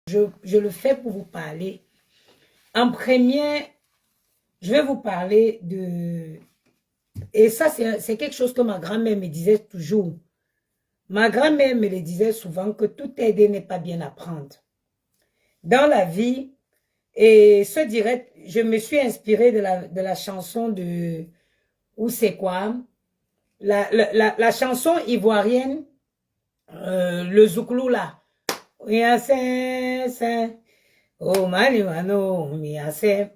je le fais pour vous parler. En premier, je vais vous parler de... Et ça, c'est quelque chose que ma grand-mère me disait toujours. Ma grand-mère me le disait souvent que toute aide n'est pas bien à prendre. Dans la vie, et ce direct, je me suis inspirée de la chanson de... Où c'est quoi? La chanson ivoirienne, le Zouklou là. Oh,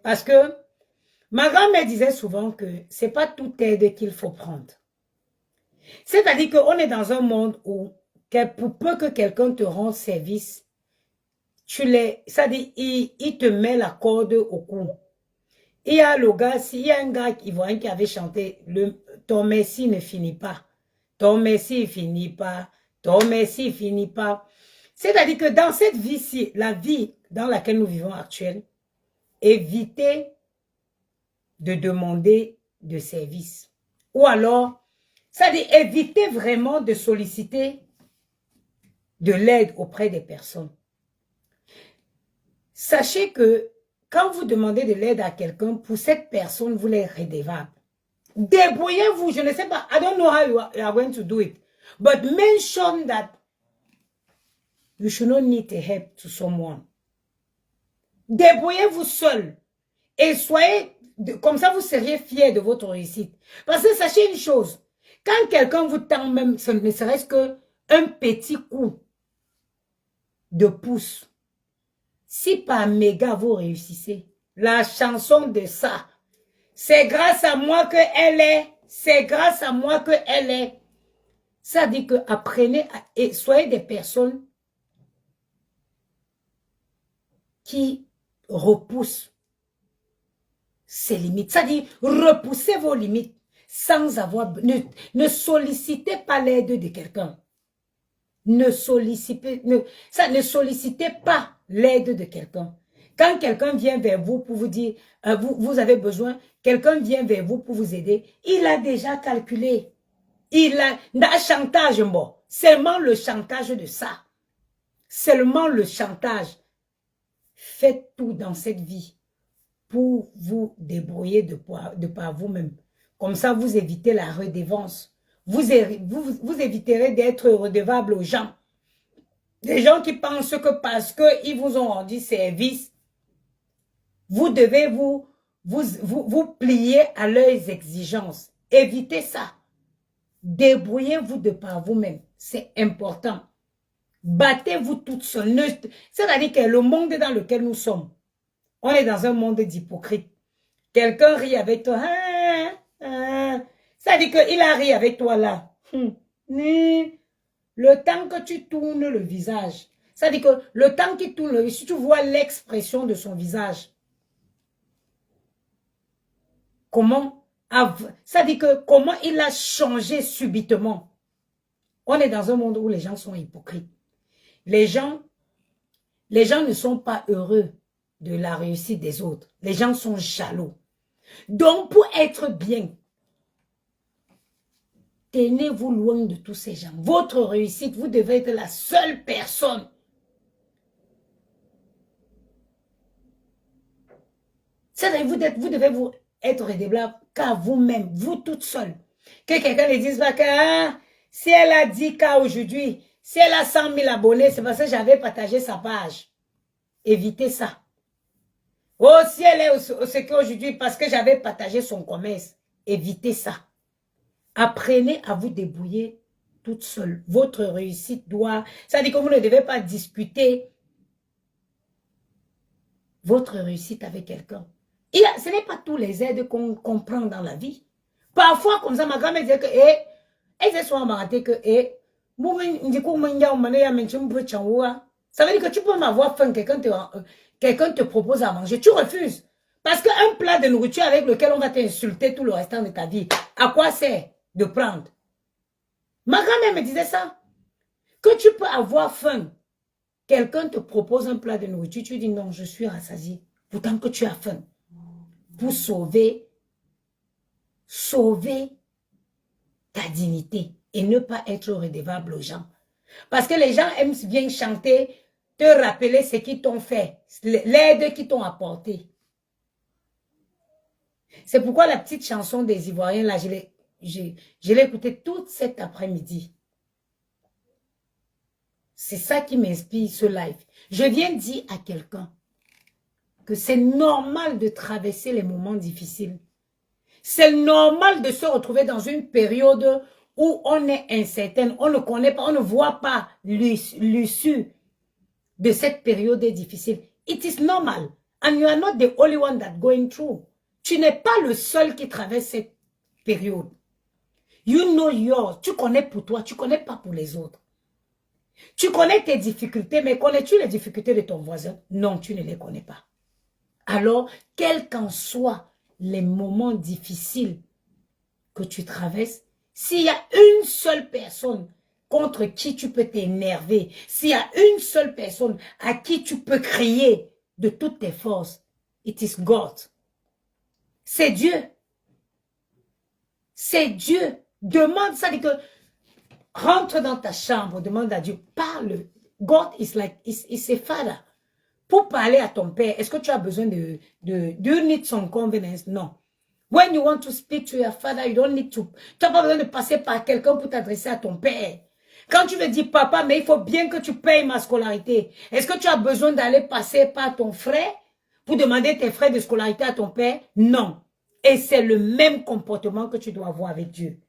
parce que ma grand-mère disait souvent que c'est pas toute aide qu'il faut prendre. C'est-à-dire qu'on est dans un monde où, pour peu que quelqu'un te rende service, c'est-à-dire, il te met la corde au cou. Il y a le gars, s'il y a un gars ivoirien qui avait chanté, ton merci ne finit pas. Ton merci ne finit pas. Ton merci ne finit pas. C'est-à-dire que dans cette vie-ci, la vie dans laquelle nous vivons actuelle, évitez de demander de service. Ou alors, c'est-à-dire évitez vraiment de solliciter de l'aide auprès des personnes. Sachez que quand vous demandez de l'aide à quelqu'un, pour cette personne, vous l'êtes redevable. Débrouillez-vous, je ne sais pas, I don't know how you are going to do it, but mention that you should not need a help to someone. Débrouillez-vous seul et soyez, comme ça vous seriez fiers de votre réussite. Parce que sachez une chose, quand quelqu'un vous tend même, ce ne serait-ce qu'un petit coup de pouce, si par méga vous réussissez, la chanson de ça, c'est grâce à moi qu'elle est, c'est grâce à moi qu'elle est. Ça dit que apprenez et soyez des personnes qui repoussent ses limites. Ça dit repoussez vos limites sans avoir, ne sollicitez pas l'aide de quelqu'un. Ne sollicitez pas l'aide de quelqu'un. Quand quelqu'un vient vers vous pour vous dire, vous avez besoin, quelqu'un vient vers vous pour vous aider, il a déjà calculé. Il a un chantage, bon, seulement le chantage de ça. Seulement le chantage. Faites tout dans cette vie pour vous débrouiller de par vous-même. Comme ça, vous évitez la redevance. Vous éviterez d'être redevable aux gens. Des gens qui pensent que parce qu'ils vous ont rendu service, vous devez vous plier à leurs exigences. Évitez ça. Débrouillez-vous de par vous-même. C'est important. Battez-vous toute seule. C'est-à-dire que le monde dans lequel nous sommes, on est dans un monde d'hypocrite. Quelqu'un rit avec toi. C'est-à-dire qu'il a ri avec toi là. Le temps que tu tournes le visage. C'est-à-dire que le temps qu'il tourne le visage, tu vois l'expression de son visage. Comment, c'est-à-dire que comment il a changé subitement. On est dans un monde où les gens sont hypocrites. Les gens ne sont pas heureux de la réussite des autres. Les gens sont jaloux. Donc, pour être bien, tenez-vous loin de tous ces gens. Votre réussite, vous devez être la seule personne. C'est-à-dire, vous devez vous être redevable qu'à vous-même, vous toute seule. Que quelqu'un ne dise pas que si elle a 10 cas aujourd'hui, si elle a 100 000 abonnés, c'est parce que j'avais partagé sa page. Évitez ça. Oh, si elle est au secret aujourd'hui parce que j'avais partagé son commerce. Évitez ça. Apprenez à vous débrouiller toute seule. Votre réussite doit... Ça dit que vous ne devez pas discuter votre réussite avec quelqu'un. Ce n'est pas tous les aides qu'on comprend dans la vie. Parfois, comme ça, ma grand-mère disait que, elle s'est soit marrantée que, ça veut dire que tu peux m'avoir faim, quelqu'un te propose à manger, tu refuses. Parce qu'un plat de nourriture avec lequel on va t'insulter tout le restant de ta vie, à quoi sert de prendre? Ma grand-mère me disait ça. Que tu peux avoir faim, quelqu'un te propose un plat de nourriture, tu dis non, je suis rassasié. Pourtant que tu as faim. Pour sauver ta dignité et ne pas être redevable aux gens. Parce que les gens aiment bien chanter te rappeler ce qu'ils t'ont fait, l'aide qu'ils t'ont apporté. C'est pourquoi la petite chanson des Ivoiriens, là, je l'ai écoutée toute cet après-midi. C'est ça qui m'inspire ce live. Je viens dire à quelqu'un que c'est normal de traverser les moments difficiles. C'est normal de se retrouver dans une période où on est incertain, on ne connaît pas, on ne voit pas l'issue de cette période difficile. It is normal. And you are not the only one that going through. Tu n'es pas le seul qui traverse cette période. You know yours. Tu connais pour toi, tu connais pas pour les autres. Tu connais tes difficultés, mais connais-tu les difficultés de ton voisin? Non, tu ne les connais pas. Alors, quels qu'en soient les moments difficiles que tu traverses, s'il y a une seule personne contre qui tu peux t'énerver, s'il y a une seule personne à qui tu peux crier de toutes tes forces, it is God. C'est Dieu. C'est Dieu. Demande ça, dit que rentre dans ta chambre, demande à Dieu, parle. God is like, is a father. Pour parler à ton père, est-ce que tu as besoin do you need some convenience? Non. When you want to speak to your father, you don't need to. Tu n'as pas besoin de passer par quelqu'un pour t'adresser à ton père. Quand tu veux dire papa, mais il faut bien que tu payes ma scolarité. Est-ce que tu as besoin d'aller passer par ton frère pour demander tes frais de scolarité à ton père? Non. Et c'est le même comportement que tu dois avoir avec Dieu.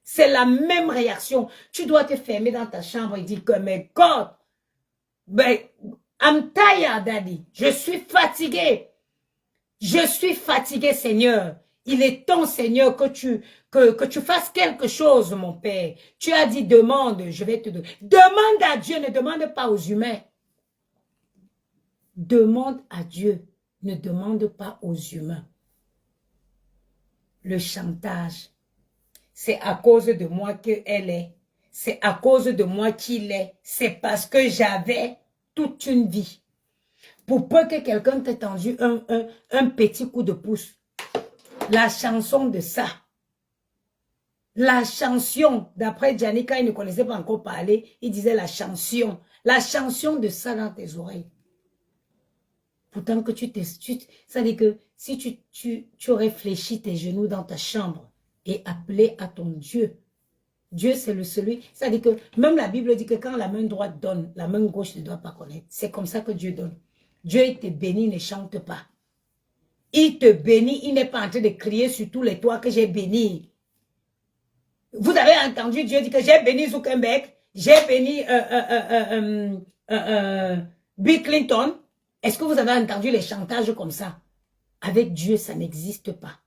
C'est la même réaction. Tu dois te fermer dans ta chambre et dire que, mais God, ben, I'm tired, Daddy. Je suis fatigué. Je suis fatigué, Seigneur. Il est temps, Seigneur, que tu fasses quelque chose, mon Père. Tu as dit, demande, je vais te donner. Demande à Dieu, ne demande pas aux humains. Demande à Dieu, ne demande pas aux humains. Le chantage, c'est à cause de moi qu'elle est. C'est à cause de moi qu'il est. C'est parce que j'avais toute une vie. Pour peu que quelqu'un t'ait tendu un petit coup de pouce. La chanson de ça. La chanson, d'après Janika, il ne connaissait pas encore parler. Il disait la chanson. La chanson de ça dans tes oreilles. Pourtant que ça dit que si tu réfléchis tes genoux dans ta chambre et appelé à ton Dieu. Dieu, c'est celui. Ça dit que même la Bible dit que quand la main droite donne, la main gauche ne doit pas connaître. C'est comme ça que Dieu donne. Dieu, il te bénit, ne chante pas. Il te bénit, il n'est pas en train de crier sur tous les toits que j'ai béni. Vous avez entendu Dieu dire que j'ai béni Zuckerberg, j'ai béni Bill Clinton. Est-ce que vous avez entendu les chantages comme ça? Avec Dieu, ça n'existe pas.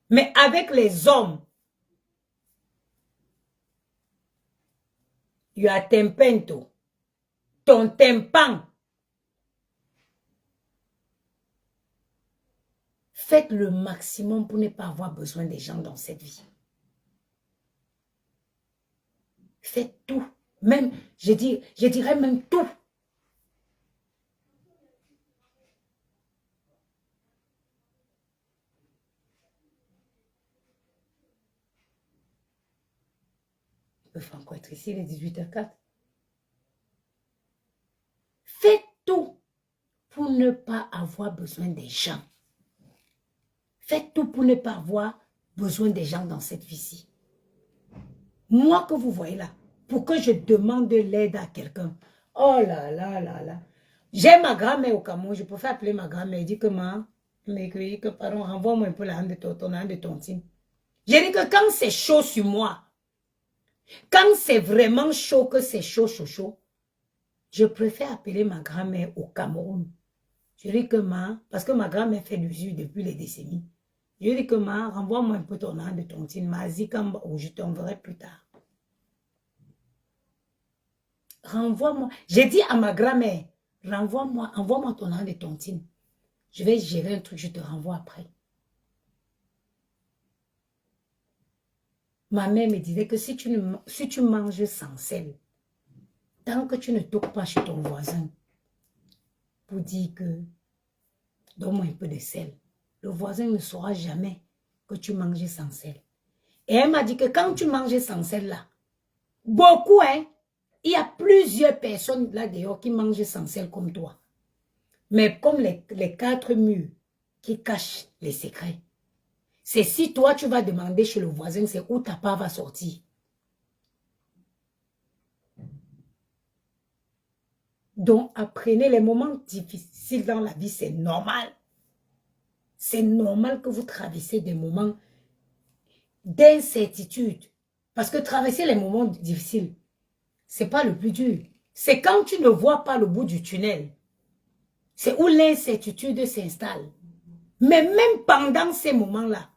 Mais avec les hommes, you are tempento, ton tympan. Faites le maximum pour ne pas avoir besoin des gens dans cette vie. Faites tout. Même, je dirais même tout. Il faut encore être ici, il est 18h04. Faites tout pour ne pas avoir besoin des gens. Faites tout pour ne pas avoir besoin des gens dans cette vie-ci. Moi que vous voyez là, pour que je demande de l'aide à quelqu'un. Oh là là là là. J'ai ma grand-mère au Cameroun, je préfère appeler ma grand-mère. Elle dit que pardon, renvoie-moi un peu la hand de ton hand de tontine. J'ai dit que quand c'est chaud sur moi, quand c'est vraiment chaud, que c'est chaud, je préfère appeler ma grand-mère au Cameroun. Je dis que parce que ma grand-mère fait l'usure depuis les décennies. Je dis que renvoie-moi un peu ton hand de tontine, ou je t'enverrai plus tard. Renvoie-moi. J'ai dit à ma grand-mère, envoie-moi ton hand de tontine. Je vais gérer un truc, je te renvoie après. Ma mère me disait que si tu manges sans sel, tant que tu ne toques pas chez ton voisin, pour dire que donne-moi un peu de sel, le voisin ne saura jamais que tu manges sans sel. Et elle m'a dit que quand tu manges sans sel là, beaucoup, hein, Il y a plusieurs personnes là dehors qui mangent sans sel comme toi. Mais comme les 4 murs qui cachent les secrets. C'est si toi, tu vas demander chez le voisin, c'est où ta part va sortir. Donc, apprenez les moments difficiles dans la vie, c'est normal. C'est normal que vous traversez des moments d'incertitude. Parce que traverser les moments difficiles, c'est pas le plus dur. C'est quand tu ne vois pas le bout du tunnel. C'est où l'incertitude s'installe. Mais même pendant ces moments-là,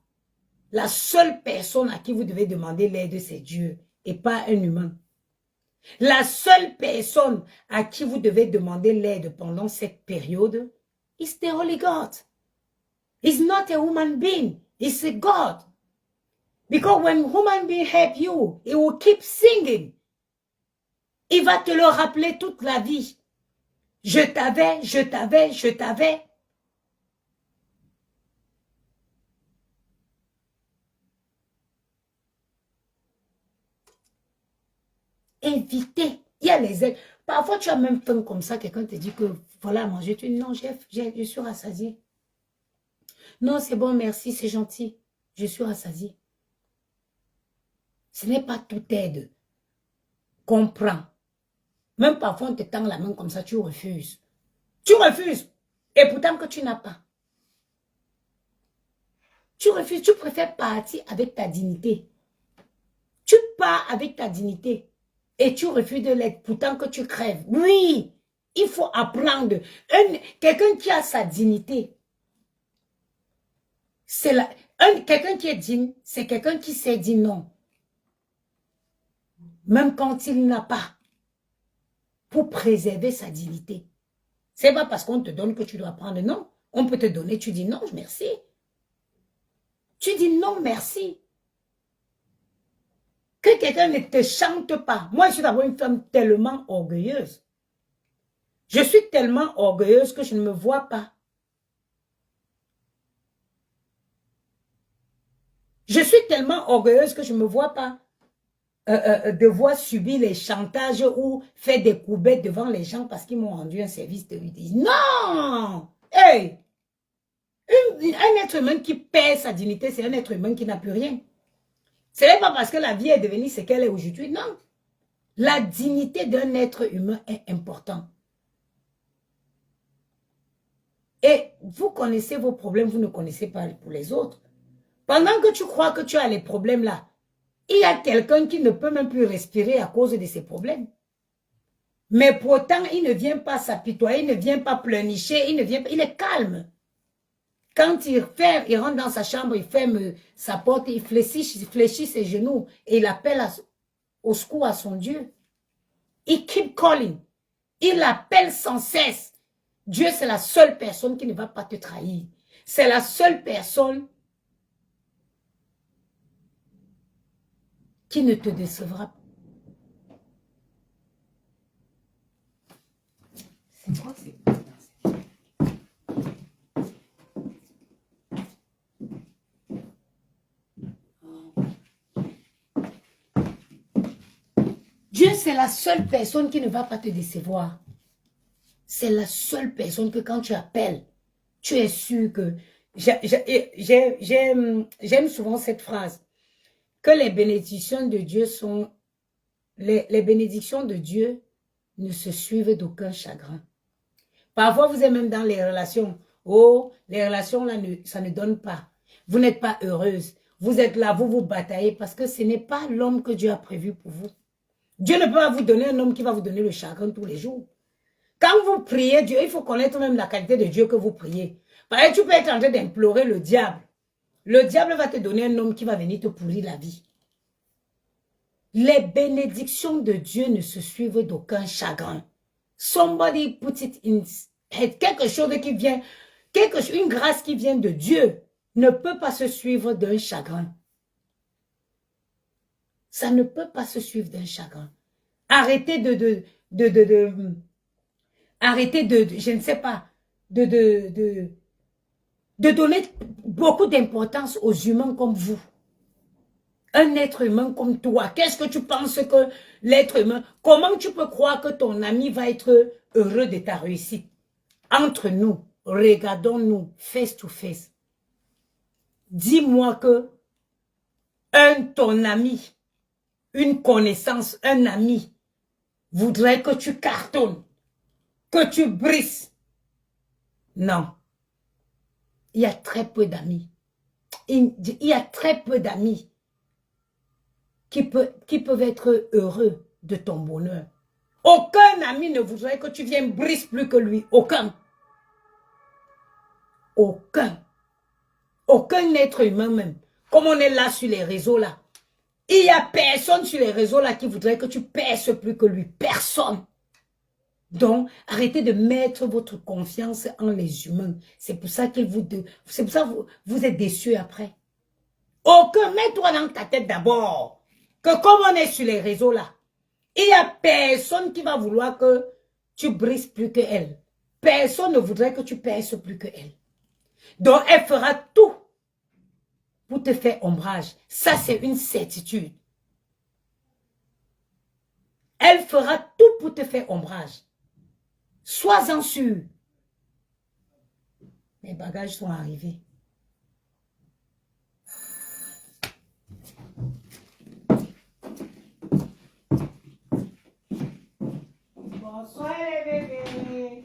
la seule personne à qui vous devez demander l'aide, c'est Dieu et pas un humain. La seule personne à qui vous devez demander l'aide pendant cette période is the Holy God. It's not a human being, it's a God. Because when human being help you, it will keep singing. Il va te le rappeler toute la vie. Je t'avais, je t'avais, je t'avais. Évitez. Il y a les aides. Parfois, tu as même faim comme ça, quelqu'un te dit que voilà à manger. Tu dis non, je suis rassasié. Non, c'est bon, merci, c'est gentil. Je suis rassasié. Ce n'est pas toute aide qu'on prend. Même parfois, on te tend la main comme ça, tu refuses. Tu refuses. Et pourtant que tu n'as pas. Tu refuses, tu préfères partir avec ta dignité. Tu pars avec ta dignité. Et tu refuses de l'aide, pourtant que tu crèves. Oui, il faut apprendre. Quelqu'un qui a sa dignité, c'est quelqu'un qui est digne, c'est quelqu'un qui sait dire non. Même quand il n'a pas. Pour préserver sa dignité. C'est pas parce qu'on te donne que tu dois prendre. Non, on peut te donner, tu dis non, merci. Tu dis non, merci. Que quelqu'un ne te chante pas. Moi, je suis d'abord une femme tellement orgueilleuse. Je suis tellement orgueilleuse que je ne me vois pas. Je suis tellement orgueilleuse que je ne me vois pas devoir subir les chantages ou faire des courbettes devant les gens parce qu'ils m'ont rendu un service de lui dire non! Hey! Un être humain qui perd sa dignité, c'est un être humain qui n'a plus rien. Ce n'est pas parce que la vie est devenue ce qu'elle est aujourd'hui, non. La dignité d'un être humain est importante. Et vous connaissez vos problèmes, vous ne connaissez pas pour les autres. Pendant que tu crois que tu as les problèmes là, il y a quelqu'un qui ne peut même plus respirer à cause de ces problèmes. Mais pourtant, il ne vient pas s'apitoyer, il ne vient pas pleurnicher, il est calme. Quand il rentre dans sa chambre, il ferme sa porte, il fléchit ses genoux et il appelle au secours à son Dieu. Il keep calling. Il appelle sans cesse. Dieu, c'est la seule personne qui ne va pas te trahir. C'est la seule personne qui ne te décevra pas. C'est quoi c'est? Dieu, c'est la seule personne qui ne va pas te décevoir. C'est la seule personne que quand tu appelles, tu es sûr que... J'aime souvent cette phrase. Que les bénédictions de Dieu sont... Les bénédictions de Dieu ne se suivent d'aucun chagrin. Parfois, vous êtes même dans les relations. Oh, les relations là, ça ne donne pas. Vous n'êtes pas heureuse. Vous êtes là, vous bataillez parce que ce n'est pas l'homme que Dieu a prévu pour vous. Dieu ne peut pas vous donner un homme qui va vous donner le chagrin tous les jours. Quand vous priez Dieu, il faut connaître même la qualité de Dieu que vous priez. Parce que tu peux être en train d'implorer le diable. Le diable va te donner un homme qui va venir te pourrir la vie. Les bénédictions de Dieu ne se suivent d'aucun chagrin. Somebody put it in head. Quelque chose qui vient, une grâce qui vient de Dieu ne peut pas se suivre d'un chagrin. Ça ne peut pas se suivre d'un chagrin. Arrêtez arrêtez je ne sais pas, de donner beaucoup d'importance aux humains comme vous. Un être humain comme toi, qu'est-ce que tu penses que l'être humain, comment tu peux croire que ton ami va être heureux de ta réussite? Entre nous, regardons-nous face to face. Dis-moi que ton ami, une connaissance, un ami, voudrait que tu cartonnes, que tu brises. Non. Il y a très peu d'amis. Il y a très peu d'amis qui peuvent être heureux de ton bonheur. Aucun ami ne voudrait que tu viennes briser plus que lui. Aucun. Aucun. Aucun être humain même. Comme on est là sur les réseaux là. Il n'y a personne sur les réseaux là qui voudrait que tu perces plus que lui. Personne. Donc, arrêtez de mettre votre confiance en les humains. C'est pour ça que vous êtes déçus après. Aucun, mets-toi dans ta tête d'abord que comme on est sur les réseaux là, il n'y a personne qui va vouloir que tu brises plus que elle. Personne ne voudrait que tu perces plus que elle. Donc, elle fera tout pour te faire ombrage. Ça, c'est une certitude. Elle fera tout pour te faire ombrage. Sois-en sûr. Mes bagages sont arrivés. Bonsoir les bébés.